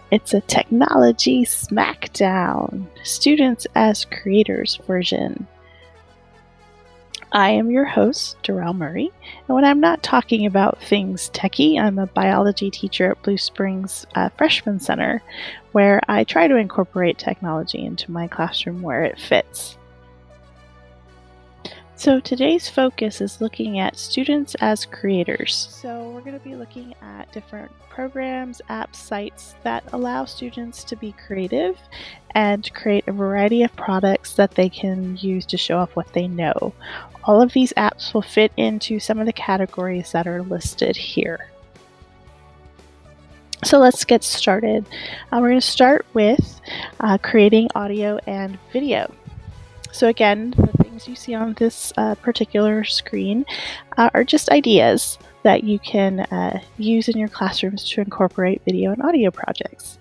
It's a technology smackdown, students as creators version. I am your host, Darrell Murray, and when I'm not talking about things techie, I'm a biology teacher at Blue Springs Freshman Center, where I try to incorporate technology into my classroom where it fits. So today's focus is looking at students as creators. So we're going to be looking at different programs, apps, sites that allow students to be creative and create a variety of products that they can use to show off what they know. All of these apps will fit into some of the categories that are listed here. So let's get started. We're going to start with creating audio and video. So again, the things you see on this particular screen are just ideas that you can use in your classrooms to incorporate video and audio projects.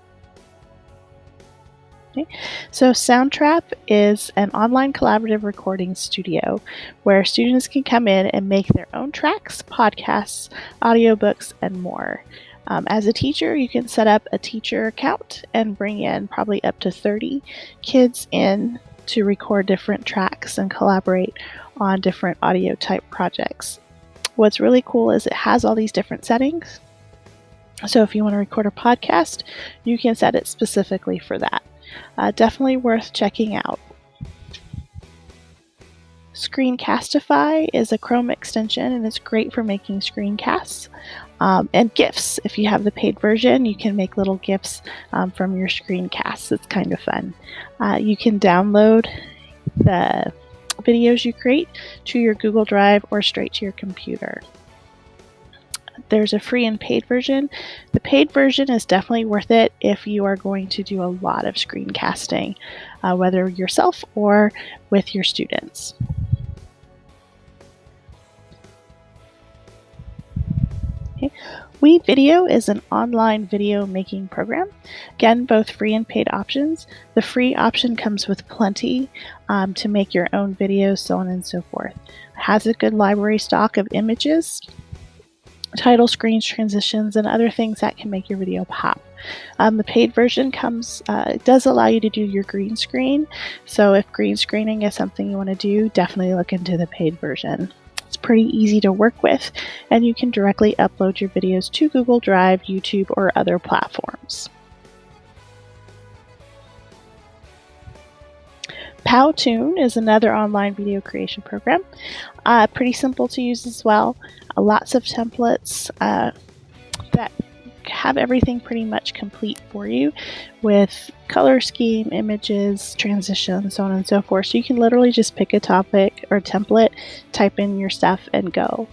Okay. So Soundtrap is an online collaborative recording studio where students can come in and make their own tracks, podcasts, audiobooks, and more. As a teacher, you can set up a teacher account and bring in probably up to 30 kids in to record different tracks and collaborate on different audio type projects. What's really cool is it has all these different settings. So if you want to record a podcast, you can set it specifically for that. Definitely worth checking out. Screencastify is a Chrome extension and it's great for making screencasts and GIFs. If you have the paid version, you can make little GIFs from your screencasts. It's kind of fun. You can download the videos you create to your Google Drive or straight to your computer. There's a free and paid version. The paid version is definitely worth it if you are going to do a lot of screencasting, whether yourself or with your students. Okay. WeVideo is an online video making program. Again, both free and paid options. The free option comes with plenty to make your own videos, so on and so forth. It has a good library stock of images, title screens, transitions, and other things that can make your video pop. The paid version does allow you to do your green screen. So if green screening is something you want to do, definitely look into the paid version. It's pretty easy to work with, and you can directly upload your videos to Google Drive, YouTube, or other platforms. Powtoon is another online video creation program. Pretty simple to use as well. Lots of templates that have everything pretty much complete for you with color scheme, images, transitions, so on and so forth. So you can literally just pick a topic or template, type in your stuff, and go.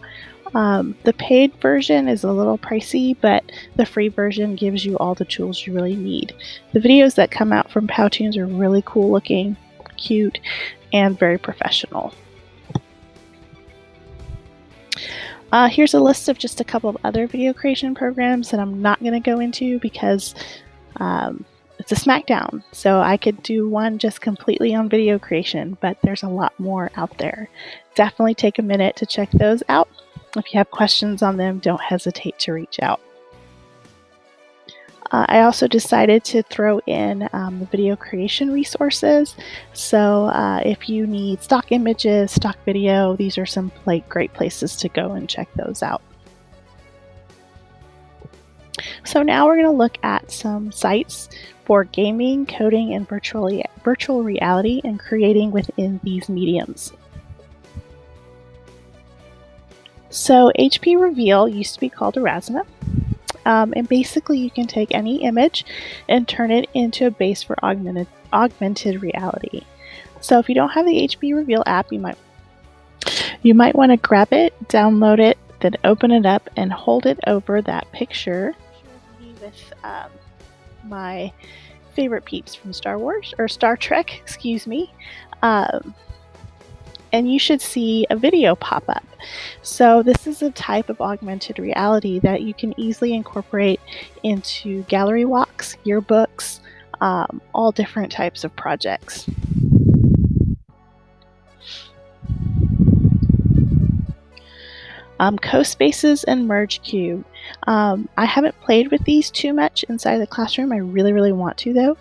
The paid version is a little pricey, but the free version gives you all the tools you really need. The videos that come out from Powtoons are really cool looking, cute, and very professional. Here's a list of just a couple of other video creation programs that I'm not going to go into because it's a Smackdown. So I could do one just completely on video creation, but there's a lot more out there. Definitely take a minute to check those out. If you have questions on them, don't hesitate to reach out. I also decided to throw in the video creation resources. So if you need stock images, stock video, these are some great places to go and check those out. So now we're going to look at some sites for gaming, coding, and virtual reality and creating within these mediums. So HP Reveal used to be called Erasmus. And basically you can take any image and turn it into a base for augmented reality. So if you don't have the HP Reveal app, you might want to grab it, download it, then open it up and hold it over that picture with my favorite peeps from Star Trek, excuse me. And you should see a video pop up. So this is a type of augmented reality that you can easily incorporate into gallery walks, yearbooks, all different types of projects. Co-spaces and merge cube. I haven't played with these too much inside the classroom. I really want to though.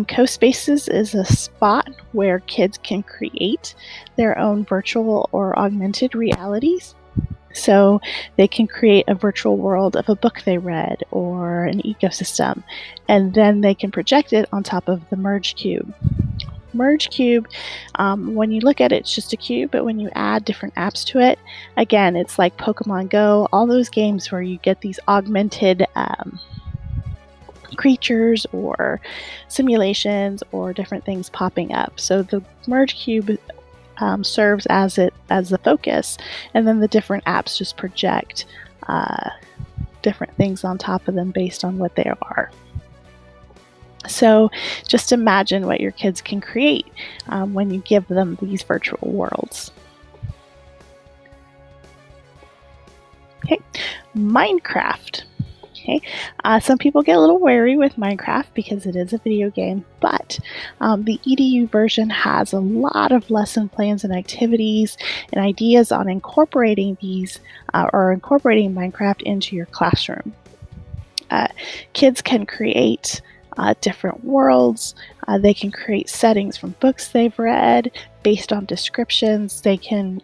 Co-spaces is a spot where kids can create their own virtual or augmented realities. So they can create a virtual world of a book they read or an ecosystem, and then they can project it on top of the merge cube. Merge cube, when you look at it, it's just a cube, but when you add different apps to it, again, it's like Pokemon Go, all those games where you get these augmented creatures or simulations or different things popping up. So the merge cube serves as the focus, and then the different apps just project different things on top of them based on what they are. So just imagine what your kids can create when you give them these virtual worlds. Okay, Minecraft. Okay, some people get a little wary with Minecraft because it is a video game, but the EDU version has a lot of lesson plans and activities and ideas on incorporating these or incorporating Minecraft into your classroom. Kids can create different worlds. They can create settings from books they've read based on descriptions. They can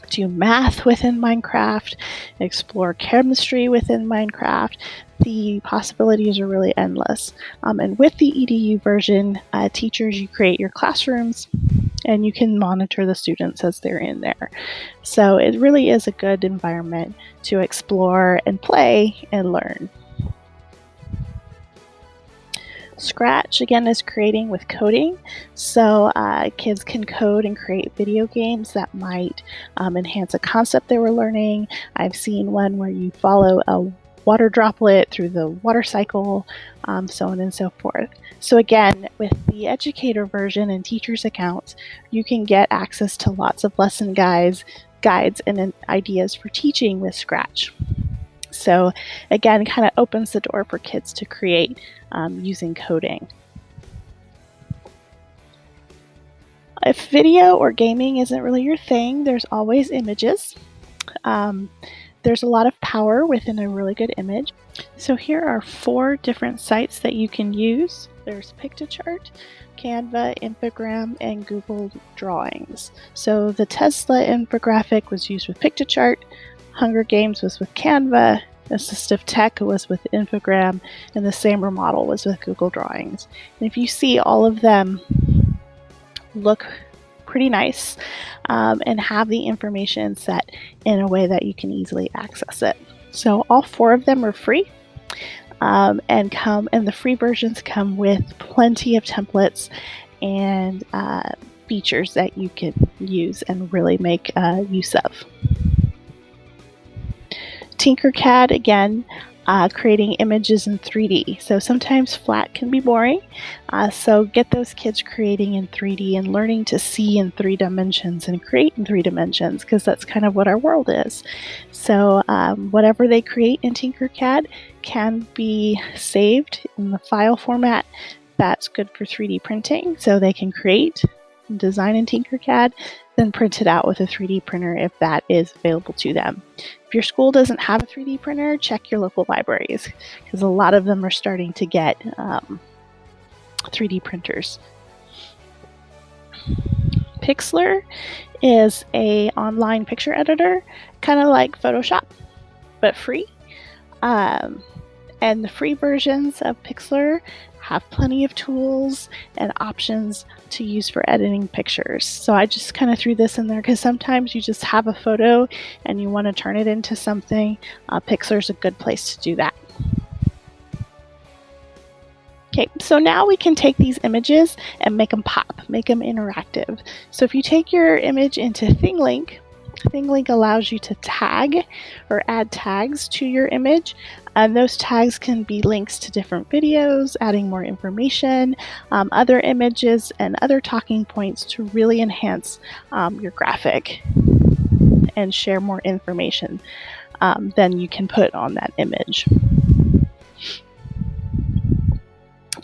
do math within Minecraft, explore chemistry within Minecraft. The possibilities are really endless. And with the EDU version, teachers, you create your classrooms and you can monitor the students as they're in there. So it really is a good environment to explore and play and learn. Scratch, again, is creating with coding. So kids can code and create video games that might enhance a concept they were learning. I've seen one where you follow a water droplet through the water cycle, so on and so forth. So again, with the educator version and teacher's accounts, you can get access to lots of lesson guides and ideas for teaching with Scratch. So again, kind of opens the door for kids to create using coding. If video or gaming isn't really your thing, there's always images. There's a lot of power within a really good image. So here are 4 different sites that you can use. There's Pictochart, Canva, Infogram, and Google Drawings. So the Tesla infographic was used with Pictochart, Hunger Games was with Canva, Assistive Tech was with Infogram, and the Samer model was with Google Drawings. And if you see, all of them look pretty nice and have the information set in a way that you can easily access it. So all 4 of them are free and the free versions come with plenty of templates and features that you can use and really make use of. Tinkercad, again, creating images in 3D. So sometimes flat can be boring, so get those kids creating in 3D and learning to see in 3 dimensions and create in 3 dimensions, because that's kind of what our world is. So whatever they create in Tinkercad can be saved in the file format that's good for 3D printing, so they can create and design in Tinkercad, then print it out with a 3D printer if that is available to them. If your school doesn't have a 3D printer, check your local libraries, because a lot of them are starting to get 3D printers. Pixlr is an online picture editor, kind of like Photoshop, but free. And the free versions of Pixlr have plenty of tools and options to use for editing pictures. So I just kind of threw this in there because sometimes you just have a photo and you want to turn it into something. Pixlr is a good place to do that. Okay, so now we can take these images and make them pop, make them interactive. So if you take your image into ThingLink, ThingLink allows you to tag or add tags to your image, and those tags can be links to different videos, adding more information, other images, and other talking points to really enhance your graphic and share more information than you can put on that image.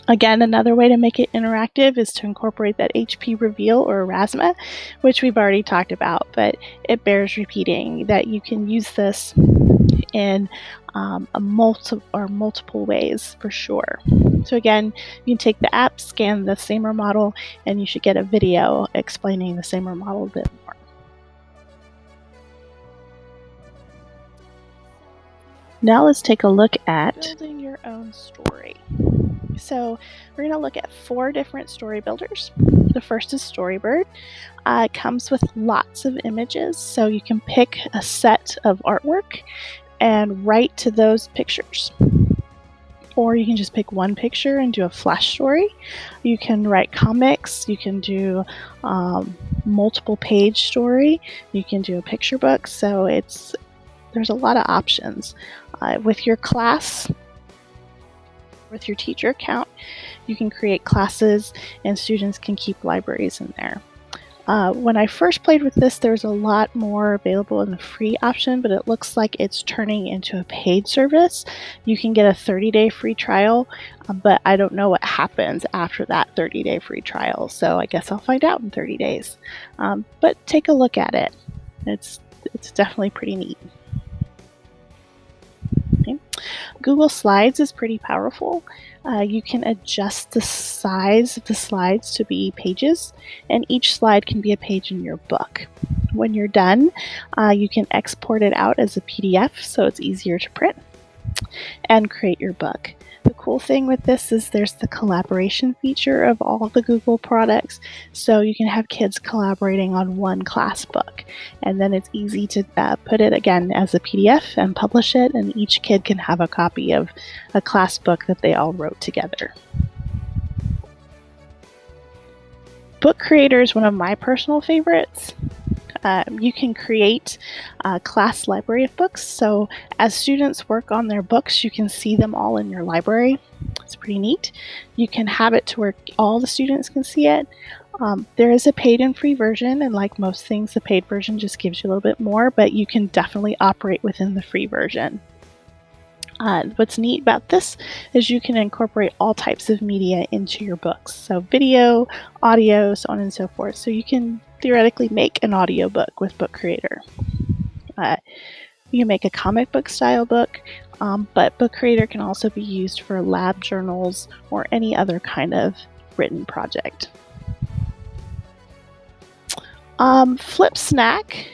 Again, another way to make it interactive is to incorporate that HP reveal or Erasma, which we've already talked about, but it bears repeating that you can use this in multiple ways for sure. So again, you can take the app, scan the SAMR model, and you should get a video explaining the SAMR model a bit more. Now let's take a look at building your own story. So we're going to look at 4 different story builders. The first is Storybird. It comes with lots of images, so you can pick a set of artwork and write to those pictures. Or you can just pick one picture and do a flash story. You can write comics, you can do multiple page story, you can do a picture book, so there's a lot of options. With your class, with your teacher account, you can create classes and students can keep libraries in there. When I first played with this, there's a lot more available in the free option, but it looks like it's turning into a paid service. You can get a 30-day free trial, but I don't know what happens after that 30-day free trial, so I guess I'll find out in 30 days. But take a look at it. It's definitely pretty neat. Okay. Google Slides is pretty powerful. You can adjust the size of the slides to be pages, and each slide can be a page in your book. When you're done, you can export it out as a PDF so it's easier to print and create your book. The cool thing with this is there's the collaboration feature of all the Google products, so you can have kids collaborating on one class book, and then it's easy to put it again as a PDF and publish it, and each kid can have a copy of a class book that they all wrote together. Book Creator is one of my personal favorites. You can create a class library of books, so as students work on their books, you can see them all in your library. It's pretty neat. You can have it to where all the students can see it. There is a paid and free version, and like most things, the paid version just gives you a little bit more, but you can definitely operate within the free version. What's neat about this is you can incorporate all types of media into your books, so video, audio, so on and so forth. So you can theoretically make an audiobook with Book Creator. You can make a comic book style book, but Book Creator can also be used for lab journals or any other kind of written project. Flip Snack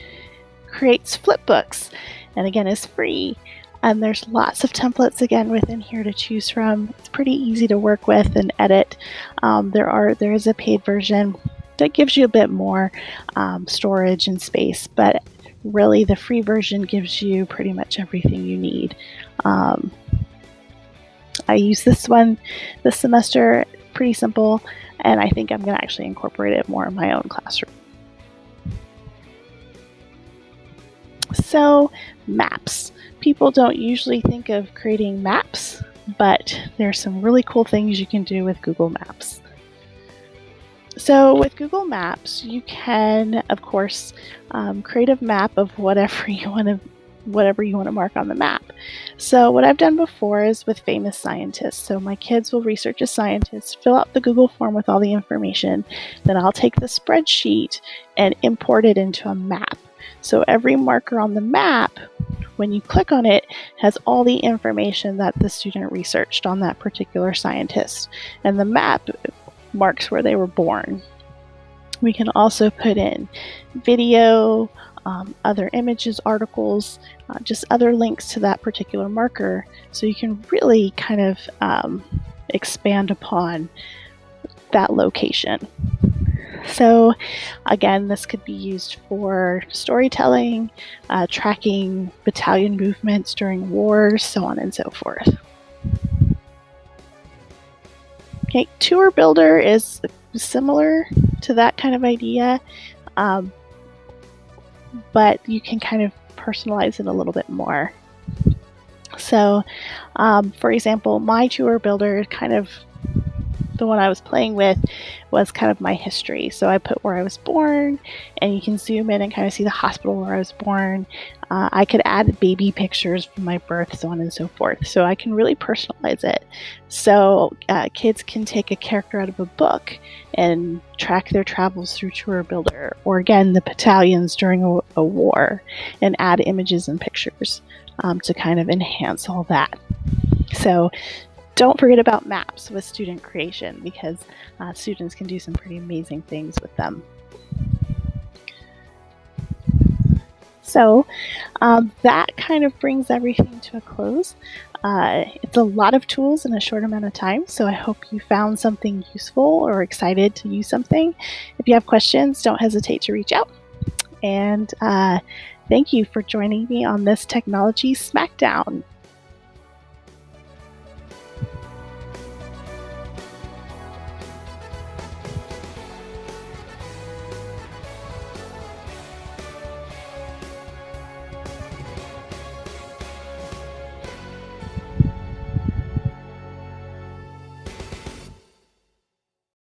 creates flip books, and again is free. And there's lots of templates again within here to choose from. It's pretty easy to work with and edit. There is a paid version that gives you a bit more storage and space, but really the free version gives you pretty much everything you need. I use this one this semester, pretty simple, and I think I'm going to actually incorporate it more in my own classroom. So, maps. People don't usually think of creating maps, but there's some really cool things you can do with Google Maps. So with Google Maps, you can, of course, create a map of whatever you want to mark on the map. So what I've done before is with famous scientists. So my kids will research a scientist, fill out the Google form with all the information, then I'll take the spreadsheet and import it into a map. So every marker on the map, when you click on it, has all the information that the student researched on that particular scientist. And the map marks where they were born. We can also put in video, other images, articles, just other links to that particular marker, so you can really kind of expand upon that location. So again, this could be used for storytelling, tracking battalion movements during wars, so on and so forth. Okay, Tour Builder is similar to that kind of idea, but you can kind of personalize it a little bit more. So, for example, my Tour Builder kind of the one I was playing with was kind of my history. So I put where I was born, and you can zoom in and kind of see the hospital where I was born. I could add baby pictures from my birth, so on and so forth. So I can really personalize it. So kids can take a character out of a book and track their travels through Tour Builder, or again, the battalions during a war, and add images and pictures to kind of enhance all that. So don't forget about maps with student creation, because students can do some pretty amazing things with them. So that kind of brings everything to a close. It's a lot of tools in a short amount of time, so I hope you found something useful or excited to use something. If you have questions, don't hesitate to reach out. And thank you for joining me on this Technology Smackdown.